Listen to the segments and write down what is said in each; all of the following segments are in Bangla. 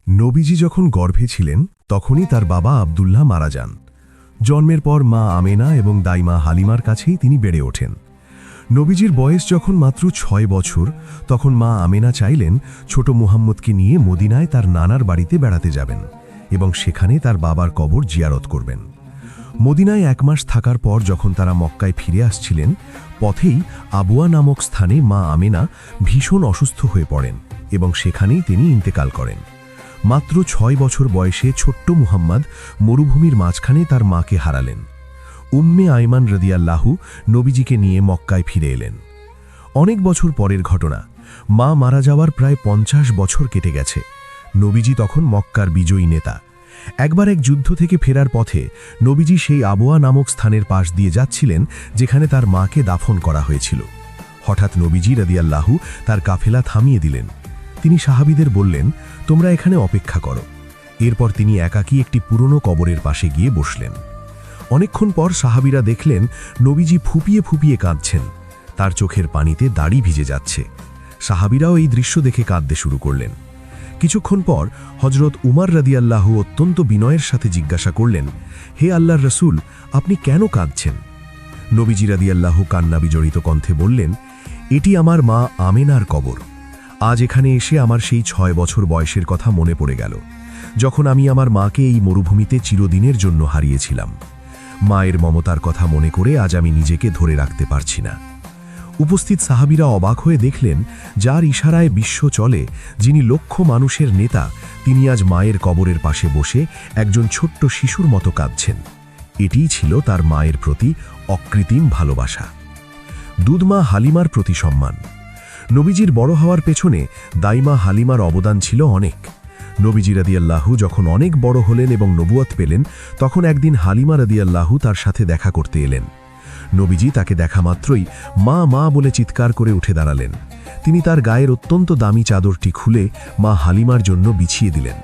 নবীজি যখন গর্ভে ছিলেন তখনই তার বাবা আব্দুল্লাহ মারা যান। জন্মের পর মা আমেনা এবং দাইমা হালিমার কাছেই তিনি বেড়ে ওঠেন। নবীজির বয়স যখন মাত্র ৬ বছর, তখন মা আমেনা চাইলেন ছোট মুহাম্মদকে নিয়ে মদিনায় তার নানার বাড়িতে বেড়াতে যাবেন এবং সেখানে তার বাবার কবর জিয়ারত করবেন। মদিনায় ১ মাস থাকার পর যখন তারা মক্কায় ফিরে আসছিলেন, পথেই আবুয়া নামক স্থানে মা আমেনা ভীষণ অসুস্থ হয়ে পড়েন এবং সেখানেই তিনি ইন্তেকাল করেন। মাত্র ৬ বছর বয়সে ছোট্ট মুহাম্মদ মরুভূমির মাঝখানে তার মাকে হারালেন। উম্মে আইমান রাদিয়াল্লাহু নবীজিকে নিয়ে মক্কায় ফিরে এলেন। অনেক বছর পরের ঘটনা, মা মারা যাওয়ার প্রায় ৫০ বছর কেটে গেছে। নবীজি তখন মক্কার বিজয়ী নেতা। একবার এক যুদ্ধ থেকে ফেরার পথে নবীজি সেই আবওয়া নামক স্থানের পাশ দিয়ে যাচ্ছিলেন যেখানে তার মাকে দাফন করা হয়েছিল। হঠাৎ নবীজি রাদিয়াল্লাহু তার কাফেলা থামিয়ে দিলেন। তিনি সাহাবীদের বললেন, তোমরা এখানে অপেক্ষা করো। এরপর তিনি একাকী একটি পুরনো কবরের পাশে গিয়ে বসলেন। অনেকক্ষণ পর সাহাবীরা দেখলেন নবীজি ফুপিয়ে ফুপিয়ে কাঁদছেন, তার চোখের পানিতে দাড়ি ভিজে যাচ্ছে। সাহাবীরাও এই দৃশ্য দেখে কাঁদতে শুরু করলেন। কিছুক্ষণ পর হযরত উমর রাদিয়াল্লাহু অত্যন্ত বিনয়ের সাথে জিজ্ঞাসা করলেন, হে আল্লাহর রাসূল, আপনি কেন কাঁদছেন? নবীজি রাদিয়াল্লাহু কান্না বিজড়িত কণ্ঠে বললেন, এটি আমার মা আমেনার কবর। আজ এখানে এসে আমার সেই ৬ বছর বয়সের কথা মনে পড়ে গেল, যখন আমি আমার মাকে এই মরুভূমিতে চিরদিনের জন্য হারিয়েছিলাম। মায়ের মমতার কথা মনে করে আজ আমি নিজেকে ধরে রাখতে পারছি না। উপস্থিত সাহাবীরা অবাক হয়ে দেখলেন, যার ইশারায় বিশ্ব চলে, যিনি লক্ষ মানুষের নেতা, তিনি আজ মায়ের কবরের পাশে বসে একজন ছোট্ট শিশুর মতো কাঁদছেন। এটিই ছিল তার মায়ের প্রতি অকৃত্রিম ভালোবাসা। দুধমা হালিমার প্রতি সম্মান। নবীজির বড় হওয়ার পেছনে দাইমা হালিমার অবদান ছিল অনেক। নবীজি রাদিয়াল্লাহু যখন অনেক বড় হলেন এবং নবুয়ত পেলেন, তখন একদিন হালিমা রাদিয়াল্লাহু তার সাথে দেখা করতে এলেন। নবীজি তাকে দেখা মাত্রই মা মা বলে চিৎকার করে উঠে দাঁড়ালেন। তিনি তার গায়ের অত্যন্ত দামি চাদরটি খুলে মা হালিমার জন্য বিছিয়ে দিলেন।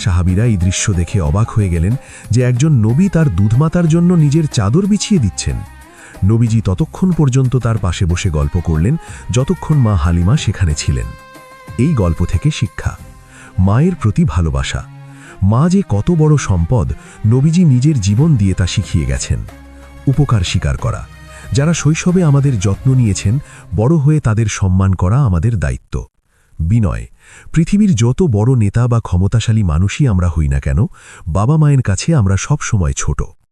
সাহাবীরা এই দৃশ্য দেখে অবাক হয়ে গেলেন যে একজন নবী তার দুধমাতার জন্য নিজের চাদর বিছিয়ে দিচ্ছেন। নবীজি ততক্ষণ পর্যন্ত তার পাশে বসে গল্প করলেন যতক্ষণ মা হালিমা সেখানে ছিলেন। এই গল্প থেকে শিক্ষা, মায়ের প্রতি ভালোবাসা। মা যে কত বড় সম্পদ, নবীজি নিজের জীবন দিয়ে তা শিখিয়ে গেছেন। উপকার স্বীকার করা। যারা শৈশবে আমাদের যত্ন নিয়েছেন, বড় হয়ে তাদের সম্মান করা আমাদের দায়িত্ব। বিনয়। পৃথিবীর যত বড় নেতা বা ক্ষমতাশালী মানুষই আমরা হই না কেন, বাবা মায়ের কাছে আমরা সব সময় ছোট।